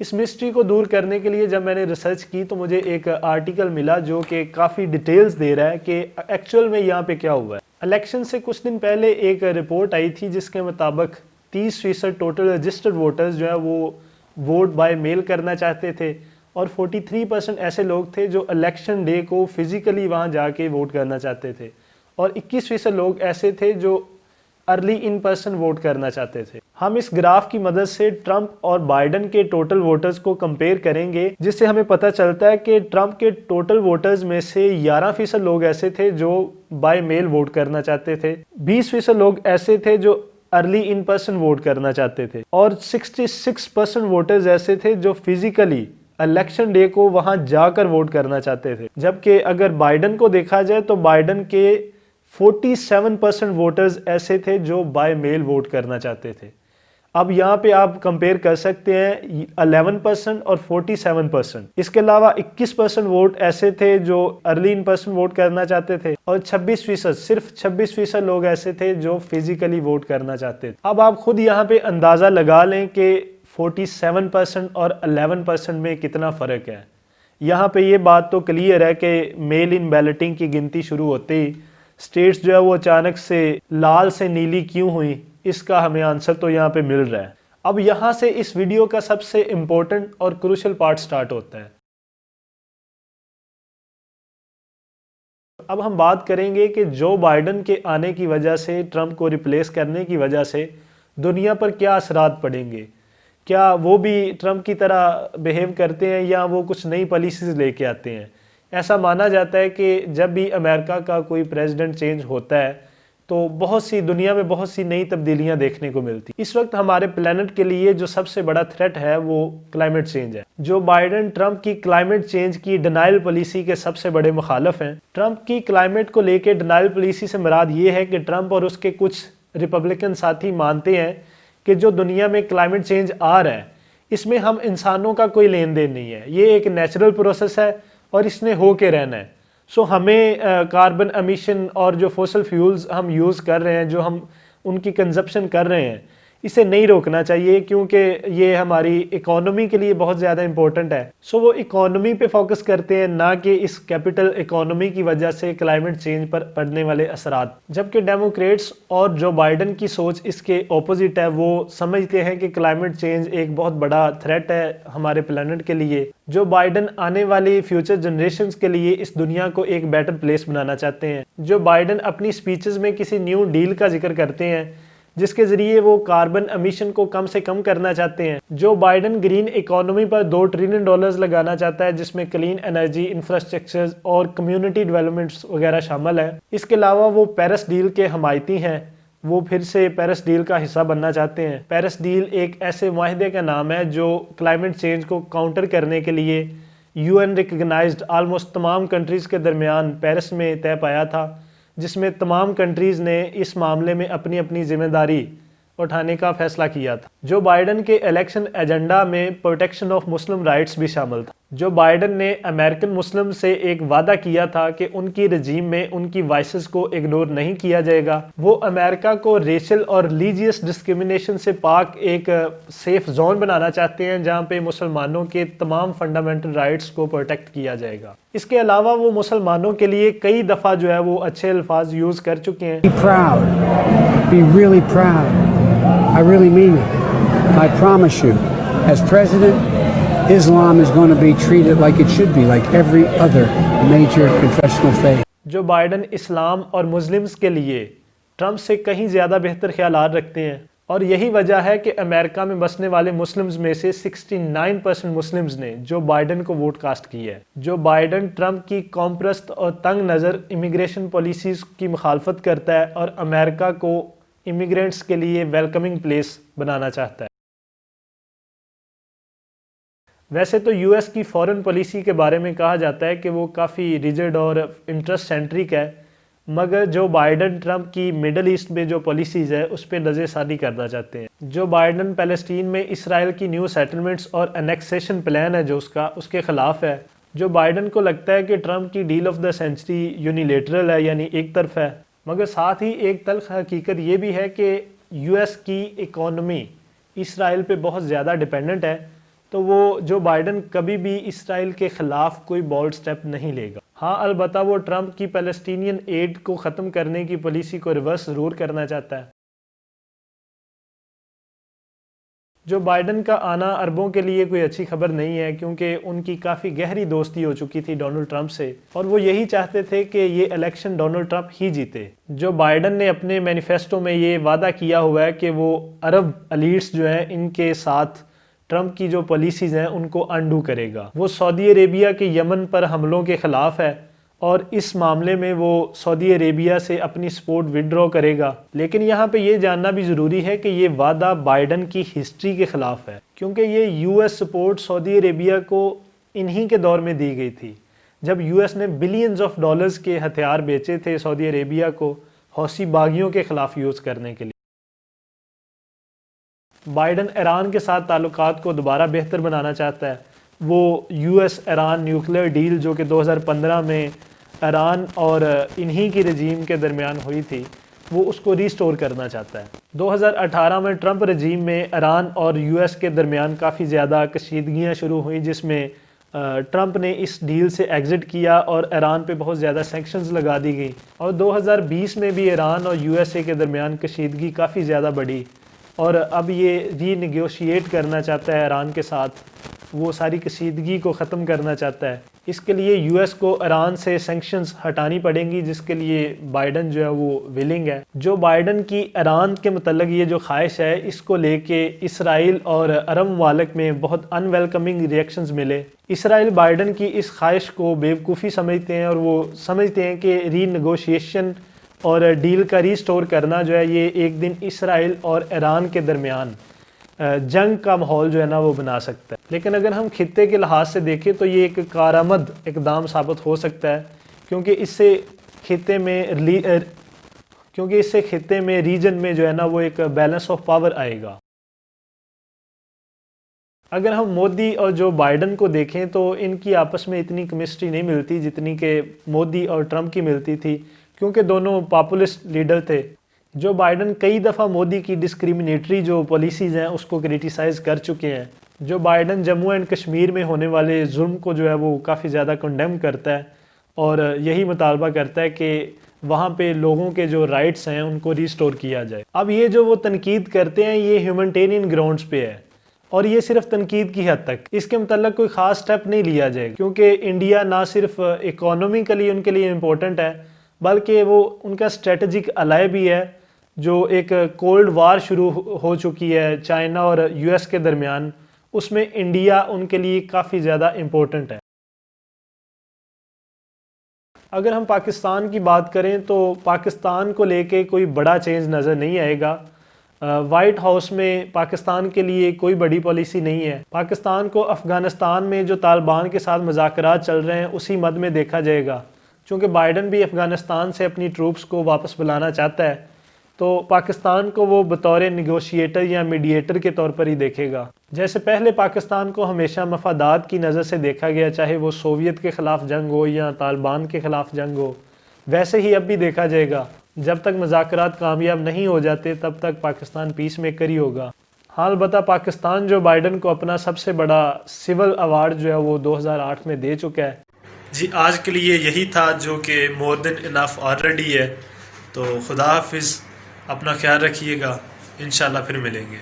اس mystery کو دور کرنے کے لیے جب میں نے ریسرچ کی تو مجھے ایک آرٹیکل ملا جو کہ کافی ڈیٹیلز دے رہا ہے کہ ایکچوئل میں یہاں پہ کیا ہوا ہے۔ الیکشن سے کچھ دن پہلے ایک رپورٹ آئی تھی جس کے مطابق 30% ٹوٹل رجسٹرڈ ووٹرز جو ہے وہ ووٹ بائی میل کرنا چاہتے تھے، اور 43% ایسے لوگ تھے جو الیکشن ڈے کو فزیکلی وہاں جا کے ووٹ کرنا چاہتے تھے، اور 21% لوگ ایسے تھے جو ارلی ان پرسن ووٹ کرنا چاہتے تھے۔ ہم اس گراف کی مدد سے ٹرمپ اور بائیڈن کے ٹوٹل ووٹرز کو کمپیئر کریں گے، جس سے ہمیں پتہ چلتا ہے کہ ٹرمپ کے ٹوٹل ووٹرز میں سے 11% لوگ ایسے تھے جو بائی میل ووٹ کرنا چاہتے تھے، 20% لوگ ایسے تھے جو ارلی ان پرسن ووٹ کرنا چاہتے تھے، اور 66% ووٹرز ایسے تھے جو فزیکلی الیکشن ڈے کو وہاں جا کر ووٹ کرنا چاہتے تھے۔ جبکہ اگر بائیڈن کو دیکھا جائے تو بائیڈن کے 47% ووٹرز ایسے تھے جو بائی میل ووٹ کرنا چاہتے تھے۔ اب یہاں پہ آپ کمپیئر کر سکتے ہیں 11% اور 47%۔ اس کے علاوہ 21% ووٹ ایسے تھے جو ارلی ان پرسن ووٹ کرنا چاہتے تھے، اور 26%، صرف 26% لوگ ایسے تھے جو فزیکلی ووٹ کرنا چاہتے تھے۔ اب آپ خود یہاں پہ اندازہ لگا لیں کہ 47% اور 11% میں کتنا فرق ہے۔ یہاں پہ یہ بات تو کلیئر ہے کہ میل ان بیلٹنگ کی گنتی شروع ہوتے ہی سٹیٹس جو ہے وہ اچانک سے لال سے نیلی کیوں ہوئی، اس کا ہمیں آنسر تو یہاں پہ مل رہا ہے۔ اب یہاں سے اس ویڈیو کا سب سے امپورٹنٹ اور کروشل پارٹ سٹارٹ ہوتا ہے۔ اب ہم بات کریں گے کہ جو بائیڈن کے آنے کی وجہ سے، ٹرمپ کو ریپلیس کرنے کی وجہ سے دنیا پر کیا اثرات پڑیں گے۔ کیا وہ بھی ٹرمپ کی طرح بیہیو کرتے ہیں یا وہ کچھ نئی پالیسیز لے کے آتے ہیں؟ ایسا مانا جاتا ہے کہ جب بھی امریکہ کا کوئی پریزیڈنٹ چینج ہوتا ہے تو دنیا میں بہت سی نئی تبدیلیاں دیکھنے کو ملتی۔ اس وقت ہمارے پلانٹ کے لیے جو سب سے بڑا تھریٹ ہے وہ کلائمیٹ چینج ہے۔ جو بائیڈن ٹرمپ کی کلائمیٹ چینج کی ڈینائل پالیسی کے سب سے بڑے مخالف ہیں۔ ٹرمپ کی کلائمیٹ کو لے کے ڈینائل پالیسی سے مراد یہ ہے کہ ٹرمپ اور اس کے کچھ ریپبلکن ساتھی مانتے ہیں کہ جو دنیا میں کلائمیٹ چینج آ رہا ہے اس میں ہم انسانوں کا کوئی لین دین نہیں ہے، یہ ایک نیچرل پروسیس ہے اور اس نے ہو کے رہنا ہے۔ سو ہمیں کاربن امیشن اور جو فوسل فیولز ہم یوز کر رہے ہیں، جو ہم ان کی کنزپشن کر رہے ہیں، اسے نہیں روکنا چاہیے کیونکہ یہ ہماری اکانومی کے لیے بہت زیادہ امپورٹنٹ ہے۔ سو وہ اکانومی پہ فوکس کرتے ہیں، نہ کہ اس کیپٹل اکانومی کی وجہ سے کلائمیٹ چینج پر پڑنے والے اثرات۔ جبکہ ڈیموکریٹس اور جو بائیڈن کی سوچ اس کے اپوزٹ ہے، وہ سمجھتے ہیں کہ کلائمیٹ چینج ایک بہت بڑا تھریٹ ہے ہمارے پلانٹ کے لیے۔ جو بائیڈن آنے والی فیوچر جنریشنز کے لیے اس دنیا کو ایک بیٹر پلیس بنانا چاہتے ہیں۔ جو بائیڈن اپنی سپیچز میں کسی نیو ڈیل کا ذکر کرتے ہیں جس کے ذریعے وہ کاربن امیشن کو کم سے کم کرنا چاہتے ہیں۔ جو بائیڈن گرین اکانومی پر $2 ٹریلین لگانا چاہتا ہے جس میں کلین انرجی، انفراسٹرکچر اور کمیونٹی ڈیولپمنٹس وغیرہ شامل ہیں۔ اس کے علاوہ وہ پیرس ڈیل کے حمایتی ہیں، وہ پھر سے پیرس ڈیل کا حصہ بننا چاہتے ہیں۔ پیرس ڈیل ایک ایسے معاہدے کا نام ہے جو کلائمیٹ چینج کو کاؤنٹر کرنے کے لیے UN ریکگنائزڈ آلموسٹ تمام کنٹریز کے درمیان پیرس میں طے پایا تھا، جس میں تمام کنٹریز نے اس معاملے میں اپنی اپنی ذمہ داری اٹھانے کا فیصلہ کیا تھا۔ جو بائیڈن کے الیکشن ایجنڈا میں پروٹیکشن آف مسلم رائٹس بھی شامل تھا۔ جو بائیڈن نے امریکن مسلم سے ایک وعدہ کیا تھا کہ ان کی رجیم میں ان کی وائسز کو اگنور نہیں کیا جائے گا۔ وہ امریکہ کو ریشل اور ریلیجیس ڈسکریمنیشن سے پاک ایک سیف زون بنانا چاہتے ہیں جہاں پہ مسلمانوں کے تمام فنڈامنٹل رائٹس کو پروٹیکٹ کیا جائے گا۔ اس کے علاوہ وہ مسلمانوں کے لیے کئی دفعہ جو ہے وہ اچھے الفاظ یوز کر چکے ہیں۔ Be proud. Be really proud. I really mean it. I promise you, as president, Islam is going to be treated like it should be, like every other major confessional faith. Joe Biden اسلام اور Muslims کے لیے Trump سے کہیں زیادہ بہتر خیالات رکھتے ہیں، اور یہی وجہ ہے کہ امریکہ میں بسنے والے مسلمز میں سے 69% مسلمز نے جو بائیڈن کو ووٹ کاسٹ کی ہے۔ جو بائیڈن ٹرمپ کی قوم پرست اور تنگ نظر امیگریشن پالیسیز کی مخالفت کرتا ہے اور امریکہ کو امیگرینٹس کے لیے ویلکمنگ پلیس بنانا چاہتا ہے۔ ویسے تو US کی فورن پالیسی کے بارے میں کہا جاتا ہے کہ وہ کافی ریجڈ اور انٹرسٹ سینٹرک ہے، مگر جو بائیڈن ٹرمپ کی مڈل ایسٹ میں جو پالیسیز ہے اس پہ نظر ثانی کرنا چاہتے ہیں۔ جو بائیڈن پیلسٹین میں اسرائیل کی نیو سیٹلمنٹس اور انیکسیشن پلان ہے جو اس کے خلاف ہے۔ جو بائیڈن کو لگتا ہے کہ ٹرمپ کی deal of the century unilateral ہے، یعنی ایک طرف ہے، مگر ساتھ ہی ایک تلخ حقیقت یہ بھی ہے کہ US کی اکانومی اسرائیل پہ بہت زیادہ ڈیپینڈنٹ ہے، تو وہ جو بائیڈن کبھی بھی اسرائیل کے خلاف کوئی بولڈ سٹیپ نہیں لے گا. ہاں البتہ وہ ٹرمپ کی پیلسٹینین ایڈ کو ختم کرنے کی پالیسی کو ریورس ضرور کرنا چاہتا ہے. جو بائیڈن کا آنا عربوں کے لیے کوئی اچھی خبر نہیں ہے، کیونکہ ان کی کافی گہری دوستی ہو چکی تھی ڈونلڈ ٹرمپ سے، اور وہ یہی چاہتے تھے کہ یہ الیکشن ڈونلڈ ٹرمپ ہی جیتے. جو بائیڈن نے اپنے مینیفیسٹو میں یہ وعدہ کیا ہوا ہے کہ وہ عرب ایلیٹس جو ہیں ان کے ساتھ ٹرمپ کی جو پالیسیز ہیں ان کو انڈو کرے گا. وہ سعودی عربیہ کے یمن پر حملوں کے خلاف ہے اور اس معاملے میں وہ سعودی عربیہ سے اپنی سپورٹ وڈرا کرے گا. لیکن یہاں پہ یہ جاننا بھی ضروری ہے کہ یہ وعدہ بائیڈن کی ہسٹری کے خلاف ہے، کیونکہ یہ یو ایس سپورٹ سعودی عربیہ کو انہی کے دور میں دی گئی تھی جب یو ایس نے بلینز آف ڈالرز کے ہتھیار بیچے تھے سعودی عربیہ کو حوثی باغیوں کے خلاف یوز کرنے کے لیے. بائیڈن ایران کے ساتھ تعلقات کو دوبارہ بہتر بنانا چاہتا ہے. وہ U S Iran nuclear deal جو کہ 2015 میں ایران اور انہی کی رجیم کے درمیان ہوئی تھی، وہ اس کو ریسٹور کرنا چاہتا ہے. 2018 میں ٹرمپ رجیم میں ایران اور یو ایس کے درمیان کافی زیادہ کشیدگیاں شروع ہوئیں، جس میں ٹرمپ نے اس ڈیل سے ایگزٹ کیا اور ایران پہ بہت زیادہ سینکشنز لگا دی گئی. اور 2020 میں بھی ایران اور یو ایس اے کے درمیان کشیدگی کافی زیادہ بڑھی، اور اب یہ ری نیگوشیٹ کرنا چاہتا ہے ایران کے ساتھ، وہ ساری کشیدگی کو ختم کرنا چاہتا ہے. اس کے لیے یو ایس کو ایران سے سینکشنز ہٹانی پڑیں گی، جس کے لیے بائیڈن جو ہے وہ ولنگ ہے. جو بائیڈن کی ایران کے متعلق یہ جو خواہش ہے، اس کو لے کے اسرائیل اور عرب ممالک میں بہت ان ویلکمنگ ریئیکشنز ملے. اسرائیل بائیڈن کی اس خواہش کو بیوقوفی سمجھتے ہیں، اور وہ سمجھتے ہیں کہ ری نیگوشیشن اور ڈیل کا ریسٹور کرنا جو ہے یہ ایک دن اسرائیل اور ایران کے درمیان جنگ کا ماحول جو ہے نا وہ بنا سکتا ہے. لیکن اگر ہم خطے کے لحاظ سے دیکھیں تو یہ ایک کارآمد اقدام ثابت ہو سکتا ہے، کیونکہ اس سے خطے میں ریجن میں جو ہے نا وہ ایک بیلنس آف پاور آئے گا. اگر ہم مودی اور جو بائیڈن کو دیکھیں تو ان کی آپس میں اتنی کیمسٹری نہیں ملتی جتنی کہ مودی اور ٹرمپ کی ملتی تھی، کیونکہ دونوں پاپولسٹ لیڈر تھے. جو بائیڈن کئی دفعہ مودی کی ڈسکریمنیٹری جو پالیسیز ہیں اس کو کرٹیسائز کر چکے ہیں. Joe Biden Jammu and Kashmir میں ہونے والے ظلم کو جو ہے وہ کافی زیادہ کنڈیم کرتا ہے، اور یہی مطالبہ کرتا ہے کہ وہاں پہ لوگوں کے جو رائٹس ہیں ان کو ریسٹور کیا جائے. اب یہ جو وہ تنقید کرتے ہیں یہ ہیومنٹیرین گراؤنڈز پہ ہے، اور یہ صرف تنقید کی حد تک، اس کے متعلق کوئی خاص سٹیپ نہیں لیا جائے گا، کیونکہ انڈیا نہ صرف اکانومیکلی ان کے لیے امپورٹنٹ ہے بلکہ وہ ان کا اسٹریٹجک الائے بھی ہے. جو ایک کولڈ وار شروع ہو چکی ہے چائنا اور یو ایس کے درمیان، اس میں انڈیا ان کے لیے کافی زیادہ امپورٹنٹ ہے. اگر ہم پاکستان کی بات کریں تو پاکستان کو لے کے کوئی بڑا چینج نظر نہیں آئے گا. وائٹ ہاؤس میں پاکستان کے لیے کوئی بڑی پالیسی نہیں ہے. پاکستان کو افغانستان میں جو طالبان کے ساتھ مذاکرات چل رہے ہیں اسی مد میں دیکھا جائے گا. چونکہ بائیڈن بھی افغانستان سے اپنی ٹروپس کو واپس بلانا چاہتا ہے، تو پاکستان کو وہ بطور نیگوشیٹر یا میڈیٹر کے طور پر ہی دیکھے گا. جیسے پہلے پاکستان کو ہمیشہ مفادات کی نظر سے دیکھا گیا، چاہے وہ سوویت کے خلاف جنگ ہو یا طالبان کے خلاف جنگ ہو، ویسے ہی اب بھی دیکھا جائے گا. جب تک مذاکرات کامیاب نہیں ہو جاتے تب تک پاکستان پیس میکر ہی ہوگا. ہاں البتہ پاکستان جو بائیڈن کو اپنا سب سے بڑا سول ایوارڈ جو ہے وہ 2008 میں دے چکا ہے. جی آج کے لیے یہی تھا، جو کہ مور دین انف آلریڈی ہے. تو خدا حافظ، اپنا خیال رکھیے گا، انشاءاللہ پھر ملیں گے.